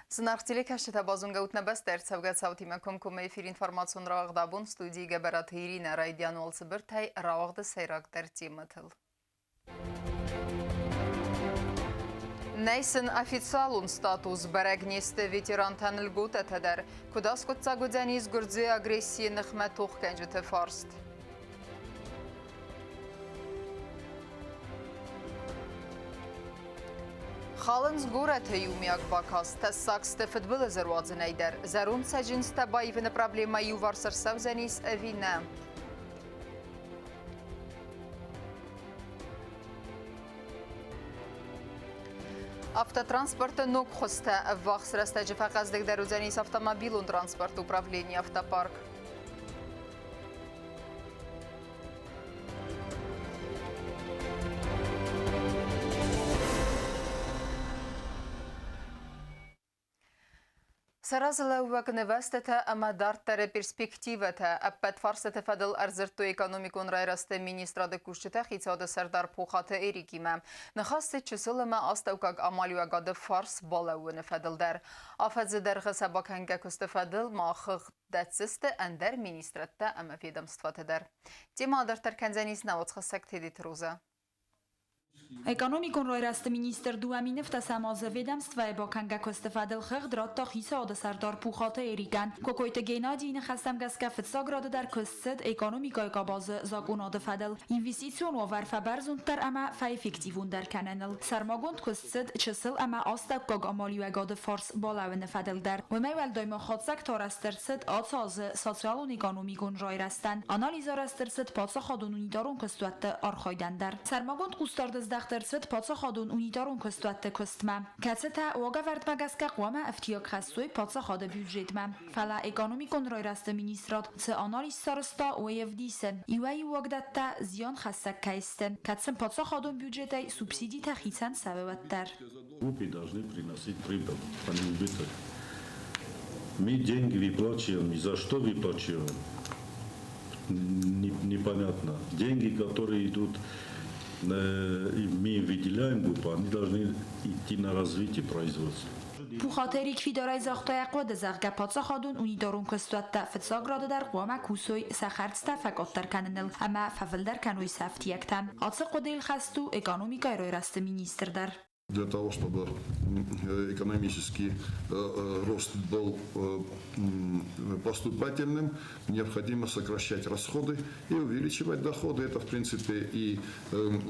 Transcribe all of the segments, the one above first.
Սնարխտիլի քաշտա բազուն գաուտնաբես տերցավգած սավթիմակում կում էֆիր ինվորմացիոն ռաղդաբուն ստուդիի գաբարատ հիրին ռայդյան olsı bir tay rağda seyrak terti mıtıl. Neysin официалун статус берегнисте ветеран танылгут этедер, куда скотца гудяниз гурдзи агрессии нахметух кенжите фарст. Халынз гурете юмяк бакас, тессаксте футболы зервадзен эйдер, зерун сежинсте байвины проблема юварсыр савзенис эвине. Автотранспорта нук хосте, вахс растеджи факаздек дерузенис автомобилун транспорт управления автопарк. Саразла увагневестете амадартере перспективете, аппет фарсете фадл арзерту экономикун райрасте министра де кушчете хицаде сердар пухате эрикиме. Нахасте чысылыма астаукаг амалюагады фарс балауыны фадылдар. Афадзидер хасабаканга кусты фадыл махыг дәтсісті әндер министратта әмі ведомстватыдар. Тема адартар кәнзәнесіне отқысак тедет роза. Экономикон ройрасты министр дуаминев тасамазы ведомства баканга костефадыл хыгдрат тахиса ода сардар пухата эриган. Кокойта генадийны хастам газка фитсаграды дар көссед экономикай кабазы загунады фадыл. Инвестицион овар фабарзундтар ама фаэффективун дар кананыл. Сармагунд көссед чысыл ама астак гаг амалюагады фарс балавыны фадыл дар. Вемейвел дойма хатсак тарастырсед атсазы социалун экономикон ройрастан. Анализа растырсед патса хадун унидарун көстуатты архайдан дар. Сармагунд кустарды دخترسد پاتسا خادون اونیدارون کستوات کستمه. کسته واقع ورد مگسک قوام افتیاق خستوی پاتسا خاد بیوجیدمه. فلا اکانومی کن رای راست مینیسترات ت آنالیز سرستا و یفدیسن. ایوای وقت تا زیان خستک کایستن. کسم پاتسا خادون بیوجیدای سوبسیدی تخیصن سببت در. Группы должны приносить прибыль, а не убыток. Мы деньги выплачиваем, и за что выплачиваем? Непонятно. Деньги, которые идут мы выделяем группу, они должны идти на развитие производства. پوخاتری کی دارای زاختای قود زغگ پاتسا خادون اونی دارون کستوات تا فتساگراد در قوام کوسوی سخرت فقط در کننل اما فول در کنوی سفتی یکتم آتس قدیل خستو اکانومیکای روی راست مینیستر در Для того, чтобы экономический рост был поступательным, необходимо сокращать расходы и увеличивать доходы. Это, в принципе, и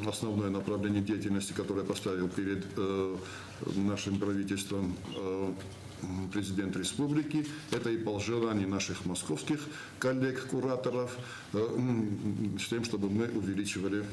основное направление деятельности, которое поставил перед нашим правительством президент республики. Это и пожелание наших московских коллег-кураторов с тем, чтобы мы увеличивали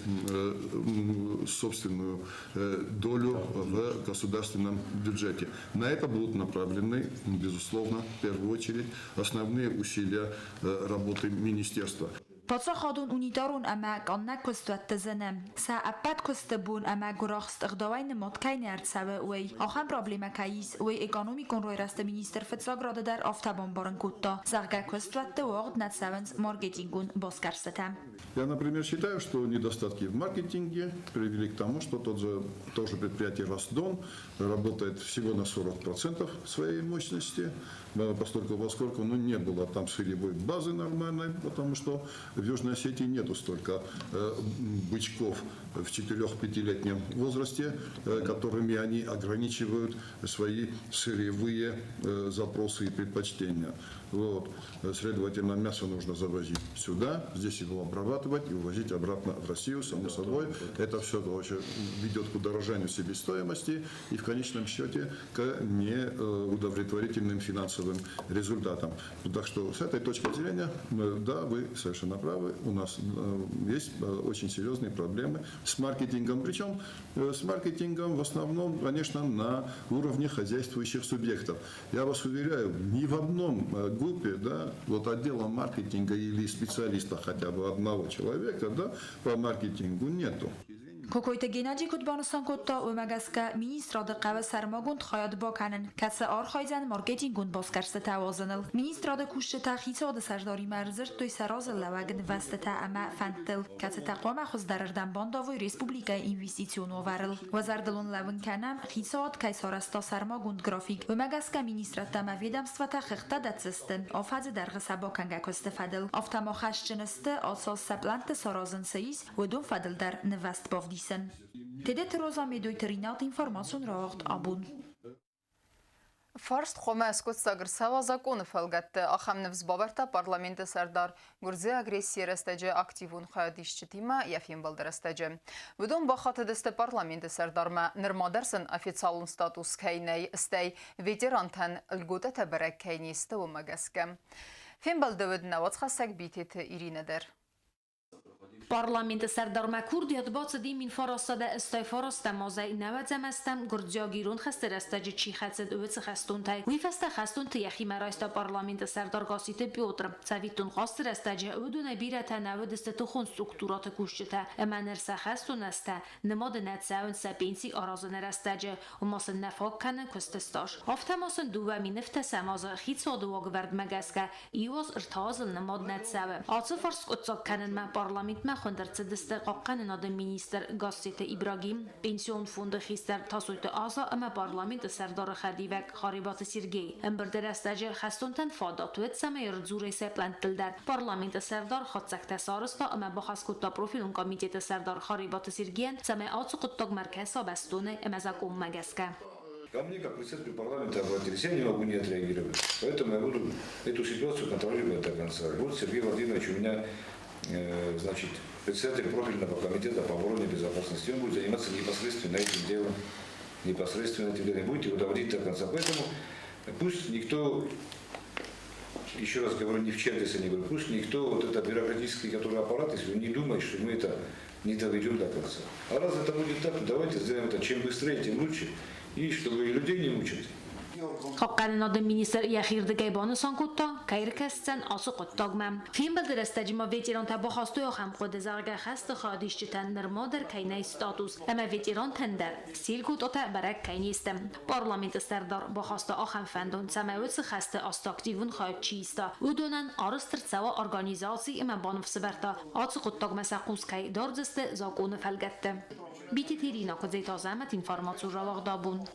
собственную долю в государственном бюджете. На это будут направлены, безусловно, в первую очередь, основные усилия работы министерства. پاتسا خادون اونیدارون اما قانه کستوات تزنم سا اپد کستبون اما گراخست اقداوی نماد که نرد سوه اوی آخم پرابلیمه کهیز اوی اکانومی کن روی راست مینیستر فتساگراده در آفتابان بارن کتا زغگه کستوات وقت ندسوانز مارکتینگون باز کرستم. Я, например, считаю, что недостатки в маркетинге привели к тому, что тот же тоже предприятие «Росдон» работает всего на 40% своей мощности, поскольку не было там сырьевой базы нормальной, потому что в Южной Осетии нету столько бычков в 4-5-летнем возрасте, которыми они ограничивают свои сырьевые запросы и предпочтения. Вот. Следовательно, мясо нужно завозить сюда, здесь его обрабатывать и увозить обратно в Россию, само собой. Это все ведет к удорожанию себестоимости и в конечном счете к неудовлетворительным финансовым результатам. Так что с этой точки зрения, да, вы совершенно правы, у нас есть очень серьезные проблемы с маркетингом. Причем с маркетингом в основном, конечно, на уровне хозяйствующих субъектов. Я вас уверяю, ни в одном группе, да, вот отдела маркетинга или специалиста хотя бы одного человека, да, по маркетингу нету. Kokoyta Gennady Kutbanistan kotta Omagaska ministrada qava sarmagund khayad bakanen kasa arkhayzan marketingund boskarsta tawazanil ministrada kushta khitsod sajdari marzir toy saraz lawagn vastata ama fantil kasa taqwama khuzdardan bandavoy respublika investitsionu varil wazardalon lawin kanam khitsod kaysarasta sarmagund grafik Omagaska ministrata ma vedamstvata khixta datsisten afaz dargh sabakanga kostefadil aftama khashchniste asas saplant sarazan sais ودون فضل در نوست بافدیسن. تدت روزا میدوی ترینات اینفورماسیون راغت آبون. Фарст хома скот сагр сава законы фалгатты ахам невз баварта парламенты сардар гурзе агрессия растеже активун хаядишчитима яфим балдарастеже. Будон бахаты десте парламенты сардарма нырмадарсын официалун статус кейней стей ветерантан льгота табарак кейнисты умагаскам. Фем балдавыдна вацхасак битеті иринедер. Parlamenti Serdar Kurd batsdi min farastada istay farasta mazay nawazam astam gurdzagirun xaste rastaji chi khatsed öts khastuntai wi fasta khastunti yaxi maraysta parlamenti Serdar Gasite Piotr savitun khast rastaji uduna birata nawadist tukhun strukturat kushta emanersa khastunasta nemad natsaun sapensi arazan rastaji umas nafak kan kustestash aftamasun duwa min neftasamaza khitsod wagvard magaska iwas irtazl nemad natsaw atsu fars utsak kanen ma parlament خندرت دست قاقن ناد مینیستر گاسیت ابراهیم پنسیون فوند خیستر تاسویت آزا اما پارلمانت سردار خدیوک خاریبات سیرگی امبردر استاجر خستونتن فاداتوت سمیر زوری سپلنتل در پارلمانت سردار خدسک تسارستا اما بخاس کتا پروفیلون کمیته سردار خاریبات سیرگیان سمع آتو قطاق مرکز بستونه اما زکوم مگسکه. Ко мне, как председателю парламента, обратились, я не могу не отреагировать. Поэтому я буду эту ситуацию контролировать до конца. Вот Сергей Владимирович у меня, значит, председатель профильного комитета по обороне и безопасности. Он будет заниматься непосредственно этим делом. Будете его доводить до конца. Поэтому пусть никто, еще раз говорю, не в чате, не говорю, пусть никто, вот этот бюрократический который аппарат, если он не думает, что мы это не доведем до конца. А раз это будет так, давайте сделаем это чем быстрее, тем лучше. И чтобы людей не мучить. حقا ناد مینیستر یخیر دگی بانسان کتا کایر کستن آسو قطاگمم فیلم بلد استجما ویتران تبا خواستو یا خم خود زرگ خست خادیش چتن نرما در کینای ستاتوس اما ویتران تندر سیل کتا تا برک کینیستم پارلمانت سردار با خواست آخم فندون سماوت خست استاکتیون خواهد چیستا او دونن آرستر سوا ارگانیزاسی اما بانفس برتا آسو قطاگم سقوس کی دارزست زاگون فلگته بیتی تیرینا که زیت آزمت اینفارماتور را واقدابون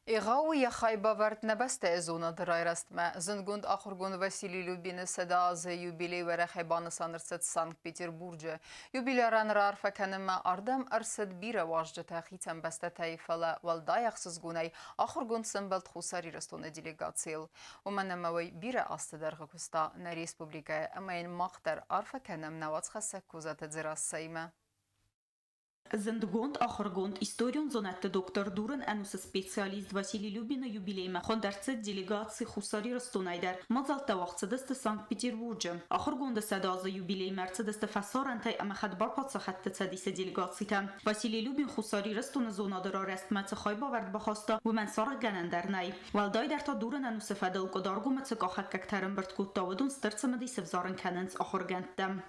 إغاوي خايبة ورد نبست زونا درايرست ما زنگوند آخرگوند وسیلی لوبین صدا از یوبیلی و خیبان سانرست سانک پیتربورج یوبیلاران رارفا کنم اردم ارسد بیر واجد تاخیتم بسته تایفلا والدایخ سزگونی آخرگوند سنبلت خوصاری رستون دیلیگاتسیل و من نموی بیر است درغ کستا نا ریسپوبلیکا اما این مقدر عرفا کنم نوات خسک کوزات زراس سیمه Зендгонд ахыргонд историон зонатты доктор Дуран анусы специалист Василий Любина юбилейма хондарцы делегации хусари растунайдар мазалта вақцадасты Санкт-Петербурджа. Ахыргонда садазы юбилей марцадасты фасарантай амахад барпатса хатты цадиса делегацийтан. Василий Любин хусари растуны зонадыра растмацы хайба вард бахаста вман сарг ганандарнай. Валдай дарта Дуран анусы фадал кодаргу мацы кахак кактарен барткуттавадун стырцамады севзарен кананц ахыргандам.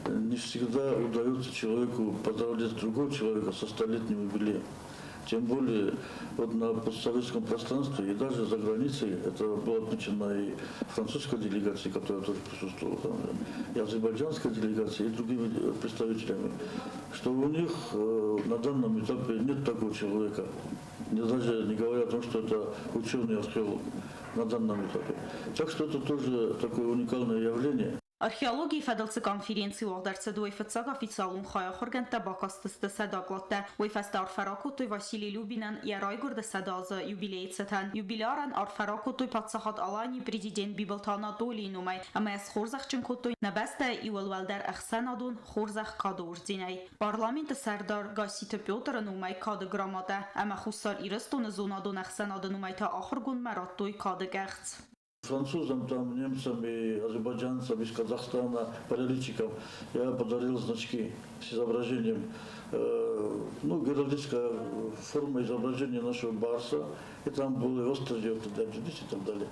Не всегда удается человеку поздравлять другого человека со столетним юбилеем. Тем более вот на постсоветском пространстве и даже за границей, это было отмечено и французской делегацией, которая тоже присутствовала, и азербайджанской делегацией, и другими представителями, что у них на данном этапе нет такого человека. Даже не говоря о том, что это ученый-археолог на данном этапе. Так что это тоже такое уникальное явление. Археологии федалцы конференции угдарцы дуэфцаг официалун хая хоргента бакастысты садаглатта уэфаста арфаракутой Василий Любинан и райгурда садаза юбилейцетан юбиляран арфаракутой патсахат алани президент Бибалтана Долинумай ама с хорзахчин кутой набаста и уалвалдар ахсанадун хорзах кадурзинай парламент сардар Гасите Петр нумай кад грамада ама хусар ирастун зонадун ахсанадун нумай та ахыргун мараттой кад гахц Французам, там, немцам и азербайджанцам из Казахстана, болельщикам я подарил значки с изображением, геральдическая форма изображения нашего барса, и там были острые и так далее.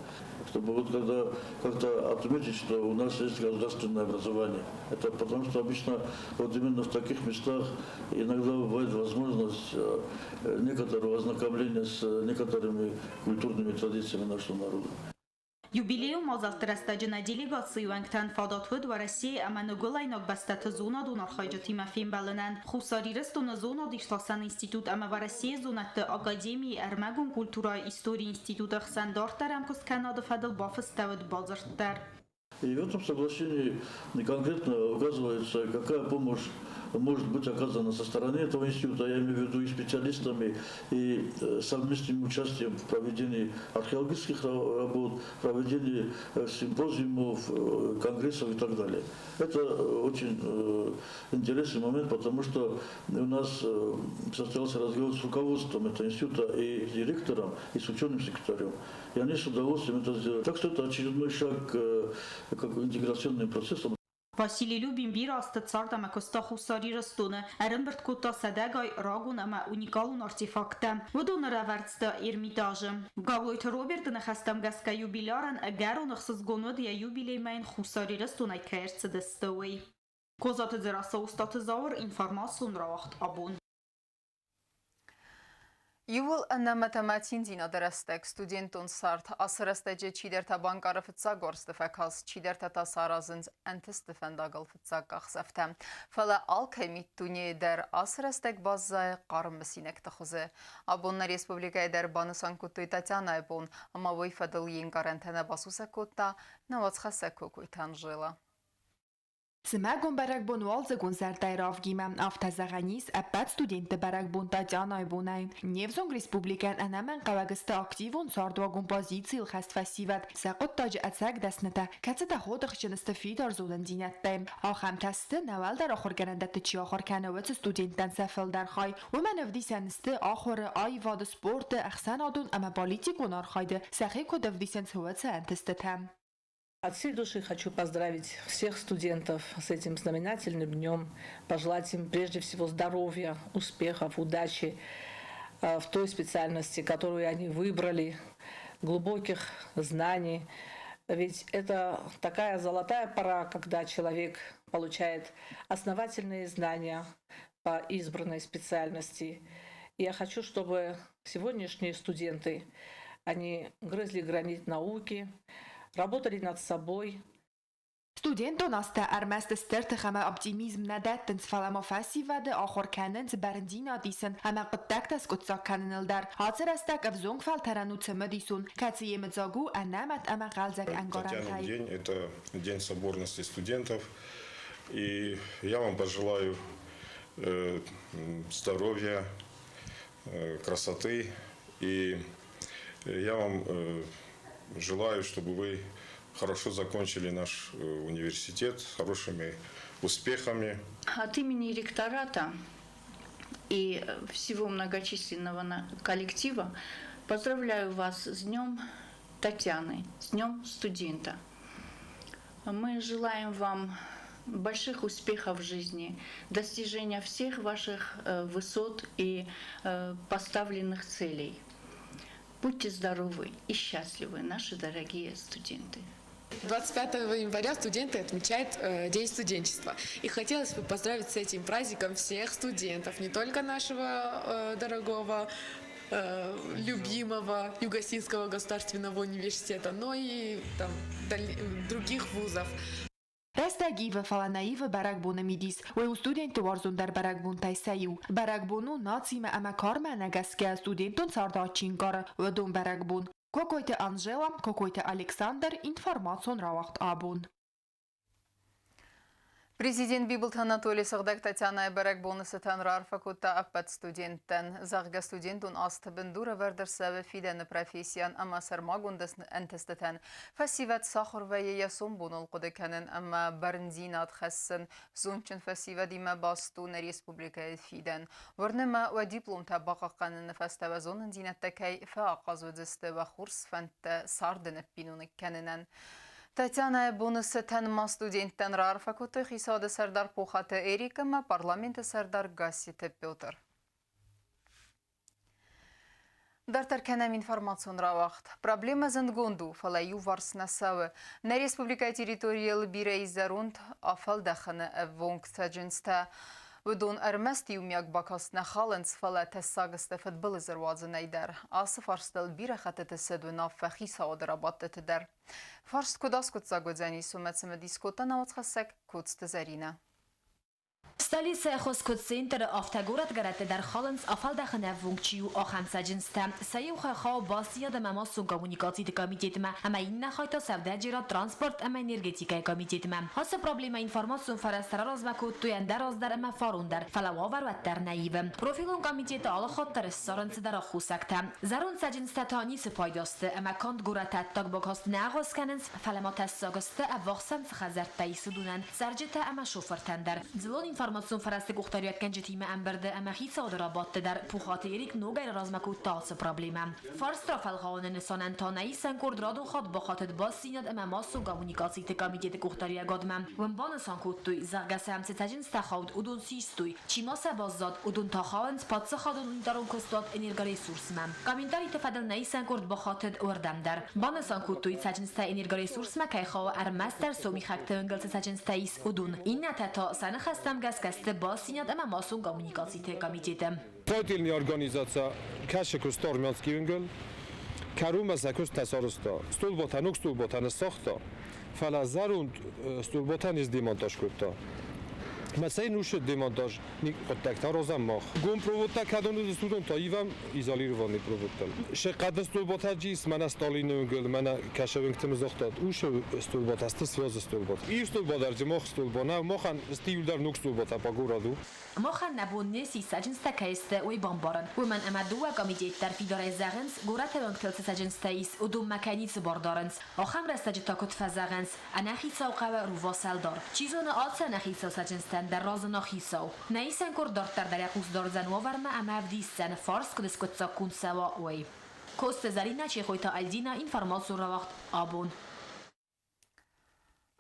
Чтобы вот когда как-то отметить, что у нас есть государственное образование. Это потому что обычно вот именно в таких местах иногда бывает возможность некоторого ознакомления с некоторыми культурными традициями нашего народа. Юбилеум озалтрастаджина делегацию анктан фадатвуд ва Россия аманугулайнок бастата зона дунархайджа тимафим баланан хусариристуна зона диштасан институт ама ва Россия зонат академии армагун культура истории института хсандартарам кус Канада фадал бафаставд базартар. И в этом соглашении конкретно указывается, какая помощь может быть оказана со стороны этого института, я имею в виду и специалистами, и совместным участием в проведении археологических работ, проведении симпозиумов, конгрессов и так далее. Это очень интересный момент, потому что у нас состоялся разговор с руководством этого института и с директором, и с ученым секретарем. И они с удовольствием это сделали. Так что это очередной шаг к интеграционным процессам. Василий Любим вирастет сардама коста хусари растуна. Эренберт кота садагай рагун ама уникалун артефакта. Водон равардста Эрмитажем. Гавлойт Роберт нахастам гаска юбиляран агару нахсыз гонод я юбилеймайн хусари растунай каерце дестауэй. Козат зераса устат заур информацион равахт абун. Ювыл анна математин дина дерестек студентун сарт асырастеже чидерта банкары фытса горстыфаказ чидерта тасаразынз антистыфендагыл фытса кахсафта. Фала ал кемит туне дер асырастек баззай қарым бісинек тахузы. Абунна республика эдер банысан кутуй Татьяна Айбун, ама выйфадыл ен гарантена басуса кутта навацхаса кукуйтан жила. Сымагон баракбон валзагон зартайрав гимам автозаганис аппат студенты баракбон Татьяна Айбунай. Невзонг республикан анаман кавагыста активон сардвагон позиции хастфасиват. Сақот таж атсак дасната. Кацата ходах чынысты фидар зодан динаттай. Ахам тасты навал дар ахор гарандатты чи ахор канават студенттан сафил дар хай. Уман авдисанысты ахор айвад спорт ахсан адун ама политикон архайды. Сахи код авдисан суватса антыстатам. От всей души хочу поздравить всех студентов с этим знаменательным днем, пожелать им прежде всего здоровья, успехов, удачи в той специальности, которую они выбрали, глубоких знаний. Ведь это такая золотая пора, когда человек получает основательные знания по избранной специальности. И я хочу, чтобы сегодняшние студенты, они грызли гранит науки, работали над собой. Студентон аста армаст стертхама оптимизм надаттен сфалама фасиваде ахор канен барндина дисен ама qttaqtas qutsak kanelдар хацерастак авзонг фалтарануца медисун кацием загу анамат ама qalzak angorantai. День – это день соборности студентов, и я вам пожелаю здоровья, красоты, и я вам желаю, чтобы вы хорошо закончили наш университет с хорошими успехами. От имени ректората и всего многочисленного коллектива поздравляю вас с Днем Татьяны, с Днем студента. Мы желаем вам больших успехов в жизни, достижения всех ваших высот и поставленных целей. Будьте здоровы и счастливы, наши дорогие студенты. 25 января студенты отмечают День студенчества. И хотелось бы поздравить с этим праздником всех студентов, не только нашего дорогого, любимого Юго-Синского государственного университета, но и других вузов. Растагива фаланаива баракбуна мидис. Уэ студенты варзун дар баракбун тайсаю. Баракбуну нацима ама карма нагаске студентон сардачин кара вадун баракбун. Какой-то Анжела, какой-то Александр, информацион равахт абун. Президент Бибилт Анатолий Сагдак Татьяна Берек бонусы танрар факулта аппат студенттен. Загга студентун асты бендура вердерсеве фиден профессиян ама сармагундас энтестетен. Фасивет сахар ве ясум бунул кудекенен ама барнзинат хессен. Зунчен фасива дима бастун республика фиден. Ворнема ва диплом табақақанын нефесте ва зонын зинеттекей фаақаз вдзесте ва хурс фенте сарден пинуник кененен. Татьяна бонусы танма студенттен рар факулты хисады сардар пухаты Эрикама парламенты сардар Гаситы Петр. Дартар кенем информационра вақт. Проблема зангонду фалаю варснасавы. На республика территориялы бире изарунд афалдаханы вонг таджинста. Удон армасти умяк бакас нахаланс фала тесагысты футболы зырвазы найдар. Асы фарстал бире хатыты сэдуна фахиса одырабатты тыдар. Фарст кудас кутса годзани сумецымы дискота навацхасек кудсты зарина. Столица Хоскот-центр автогород гарате дар Холландс афалдахана вункчиу ахамсаджинста. Саюха хау басия да мамасун коммуникации комитетма. Ама инна хайта савдаджира транспорт ама энергетика комитетма. Хаса проблема информацион фарастара размакут туяндар аздар ама фарундар. Фалававар ваттар наивым. Профилон комитета ала хаттар саранцы дара хусакта. Зарун саджинста танисы пайдасты. Ама кант гората так бакаст нагас каненс фаламат сагасты авахсам фхазарт тайсудунан. Сарджета ама шофертандar. Злон информацион فرست گفتاریت کنج تیم امبرده اما خیس آدرابات در پوخات ایریک نوگر رازمکو تاس پرابلیم. فرست رافل خواهن نسانن تا نیستن کرد رادون خود با خاطر باز سیند اما ماسو کامونیکاسی تکامیت گفتاری گادمم. ون بانسان کود توی زرگس همسه تجن استخود ادون سیستوی چی ماسه بازداد ادون تا خواهن پادس خادون درون کستاد انرژی ریسورس مم. کامنتاری تفادل نیستن کرد با خاطر وردم در. بانسان کود توی تجن است انرژی ریسورس مکای خواه ارمستر سومی خکت انگل تجن استایس ادون. این نتا سن خستم گسکست басинят ама масун коммуникациите комитетем. Строительная организация Кашекус Тормянский унгл, Карума Закус Тасарусто, Стулботанук Стулботан Сохто, Фалазарунд Стулботан из демонтаж курта. Mesela nuşu demontaj nik kontakta rozam mach. Gum provota kadonu studenta ivam izolirovaný provotan. Še qadr stulbotaji mana Stalinu gol mana kashavingtim zoxtat. Ushu stulbotasti svoz stulbot. I stulbodarji mach stulbona machan stilдар nuk stulbota paguradu. Machan nabunne si sajinsta kaiste oi bombaran. Women amadua komitet tarfidare zagens gorata wangtel sajinstais udum makanic bordarens. Axam rastajta kot fazagens anahi sauqa ruvasaldar. Chizona atsa nahi sajinsta در راز نخیساو نیسن کر دارتر در یخوز دارزن و ورمه اما بدیستن فارس کدس کتسا کن سوا اوی کست زرینه چه خویتا الدینا інформацию را وقت آبون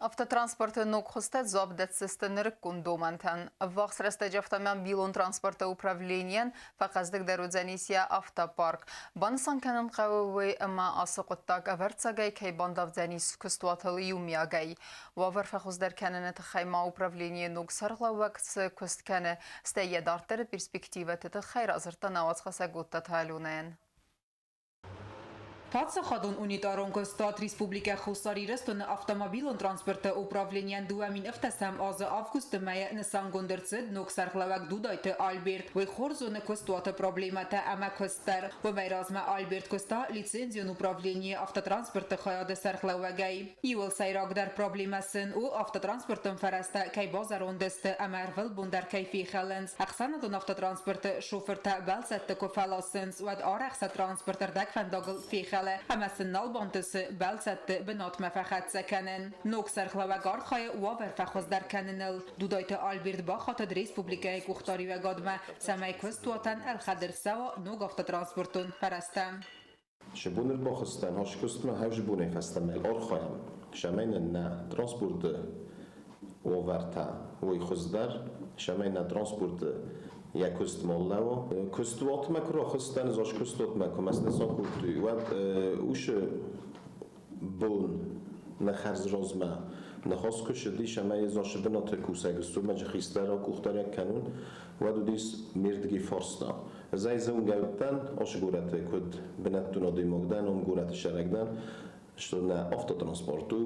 Автотранспорты нокхустат зобдат сестенерик кундомантан. Вахс растаджафтамян билон транспорта управлениен факаздык дарудзанисия автопарк. Бансан канан қавуы ама асықыттак аварцагай кай бандавдзанис кустуатылы юмиагай. Вавар фахуздар кананет хайма управление нок сарлавакс кустканы стая дартары перспективаты хайр азыртан авацхаса гутта талюнен. Փածը խադուն ունիտարոն կստատ Ռեսպուբլիկա խուսարիրստոն ավտոմոբիլոն տրանսպորտը ուպրավլենյան դուամին ըվտասամ ազը ավգուստը մայը նսան գոնդրցդ նոք սարխլավակ դուդայտը Ալբերտ վեյ խորզոնը կստուատը պրոբլեմատը ամա կստար վվայրազմա Ալբերտ կստա լիցենզիոն ուպրավլենի ավտոտրանսպորտը խայադը սարխլավագայ իվել սայրագդար պրոբլեմասն ու ավտոտրանսպորտն ֆարաստա կայ բազարոն դստը ամարվել բունդար կայֆի խալենց ախսանադոն ավտոտրանսպորտը շոֆերտա բալսատը կոֆալասնց ու արախսա տրանսպորտը դակվանդագլ ֆի همسن نالبانتس بلسات بنات مفخت سکنن نوکسر خلوگار خای وابر فخوز در کننل دودایت آلبرت با خاطر ریسپوبلیکای گختاری و گادمه سمای کستواتن الخدر سوا نوگافت ترانسپورتون فرستم شبونر باخستن هاش کستم هاش بونه فستمل آرخایم شمین نه ترانسپورت وورتا وی خوزدر شمین نه ترانسپورت یا کست مالو کستوات مکرو خستن زاش کستوات مکو مثلا سان کورتی و اوش بون نخرز رازمه نخواست کشیدی شما زاش بنات کوسگستو مج خیستر و کوختار کنون و دو دیس مردگی فارستا زای زون گوتن آش گورت کد بنات نادی مقدن اون گورت شرکدن شو نه автотранспорту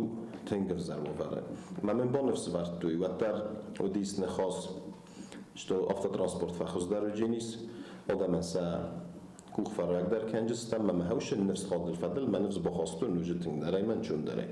تنگف زرمواره من بانفس ورتوی و در و دیس نخواست что автотранспорт فخوزدار جنیس آدم سر کوخ فرق در کنجستم من هوش نفس خاطر فضل من نفس بخواستون نوجتن داره من چون داره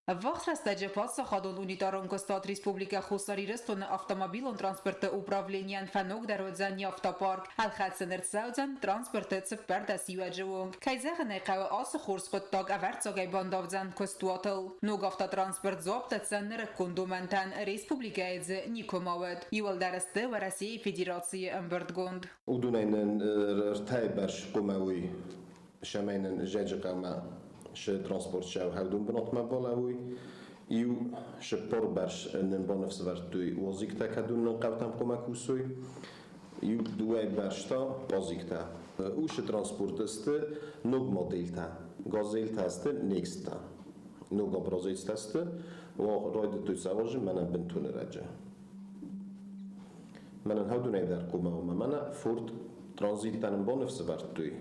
Вахс растаджа паца хадон унитарон Костат Республика Хусари Рестон автомобилон транспорта управлениен фаног дародзан автопарк алхатсен эрцаудзан транспорта цеппердас юаджевонг кайзаган айқава ас хорсқоттаг аверцагай бандавзан Костуатл ног автотранспорт зоптатсан нереккундументан Республика эдзе Никомавед ювал дарасты ва Россия Федерации Амбердгунд Удунайнен ртайбаш قموي شمينن جاجقما ش ترانسبورت شاو هودون بنات مبالوي يو ش بربرش نبان نفس ورتوي وزيكتا كدون نقاوتم قمكوسوي يو دوای برشتا وزيكتا وش ترانسبورت است نوگ مدلتا گازیلتا است نیکستا نوگ برازیلتا است و راید توی سواج من بنتون رجع من هودون ایدر قمه و من فورد ترانزیتا نبان نفس ورتوی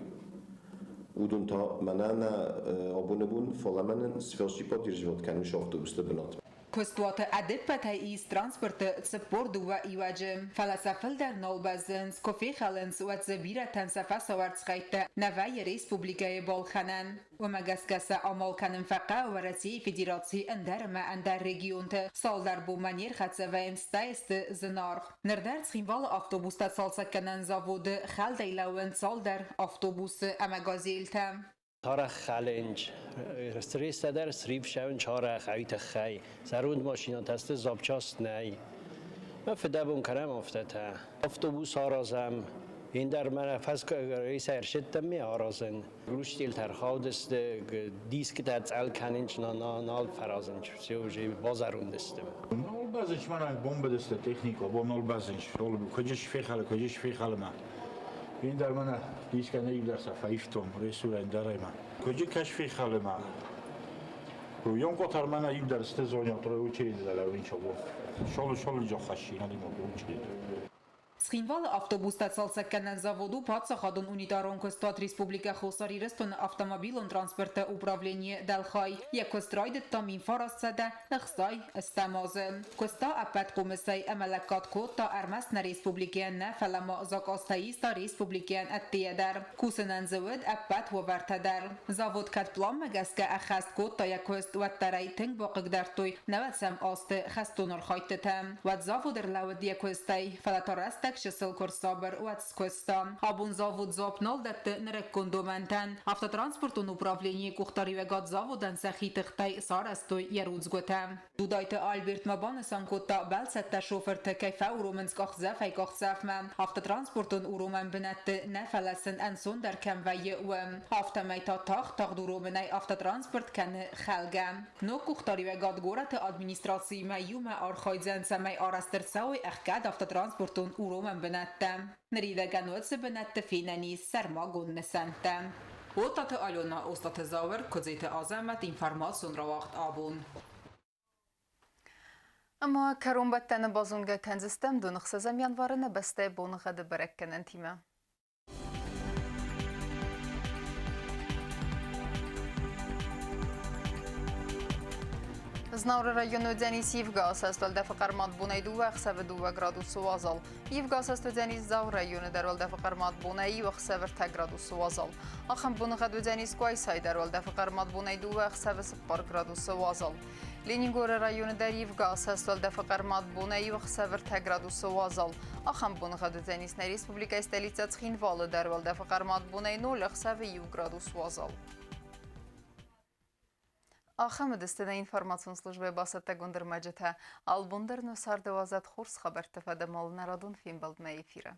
ودون تا منن abone bun folamenn svelskipot irjvot kanmish avtobusda benat. Костуата адеппата из транспорта цепордува иваджем фаласафал дар нолбазенс кофе халенс уатзабира тансафа саварцхайта навай республикае болханан ومگسگسه عمل کنن فقط و رسی فدراسیون اندرما اندر رژیونت سال در بومانیر خدشه و انستایست زنار نردرد خیموال اتوبوس تا سال سکنن زاود خالدی لون سال در اتوبوس امگازیلتم تارخ خالنج استریس در سریب شون چهارخ عیت خی زروند ماشینات است زابچاست نی من فدابون کرم افتاده اتوبوس آرازم این در منفس رئیس ارشد تمی آرازن روش دیل ترخواد است دیسک تاعل کننج نال فرازنج سیوجی بازاروند استم نال بازنج من بمب دست تکنیک و با نال بازنج رول کجاش فیخاله من این در من دیسک نیل در صفحه ایفتم رسول داره من کجا کشفی خاله من رویان قطر من ایل در استزانیات رو اوچه دیدم این چابو شال جا خشی ندیم اوچه دیدم Схинвал автобус тацал сакканен заводу паца хадун унитарон Костат Республика Хусари Рестон автомобилон транспорта управление Далхай якострайдет тамин фарасада нахсай استمازه Коста апат قومسای املکات کود تا ارمس نا республикиян نا فلما زاکاستاییس تا республикиян اتیادر کوسنن زود апат وورتدر завод کت پلان مگسکه اخست کود تا یکوست و ترای تنگ باقق در توی نواتسم آست خستونر خایتتم و زاودر لود یکوستای فلاتارستک شسل کرسابر و اتسکوستا абун завод زابنال دت نرکندومنتن автотранспортун управление кухтари вегат заводан сахитыхтай сарастой ярудзготам дудайты Альберт Мабанасан котта балсатта шоферте кайфа уруменсках зафай кахсафмам автотранспортун урумен бенетте нефалесен ансон در کموی و автомайта тах тагдуруменай автотранспорт кане خلگم نو кухтари вегат горат администрации майюма архайзен самай арастырсауи ахкад автотранспортун урумен бенетте نريدگن وتس بنت فيناني سرماگون نسنتم وطت آلونا استات زاور کزیت آزمت اینفرماسیون را وقت آبون اما کرون بتن بازونگه کنزستم دو نخصه زمیانوارن بسته بونغه ده برکنن تیمه Знаур району Денис Евгас استول دفقر ماد بونای دو وقت 2 گرادوس وازل. Евгас استول Денис زاور رایون درول دفقر ماد بونای وقت 3 گرادوس وازل. آخم بونغه دو Денис کوایسای درول دفقر ماد بونای دو وقت 3 گرادوس وازل. لینینگور رایون در Евгас استول دفقر ماد بونای وقت 3 گرادوس وازل. آخم بونغه دو Денис на республика столица Цхинвал درول دفقر ماد بونای 0 градус وازل. آخم دستده اینفرماسیون службы басата гундермаджета албундер нусар 12 خورس خبر تفاده مال نرادون فیلم بالدمه افیره.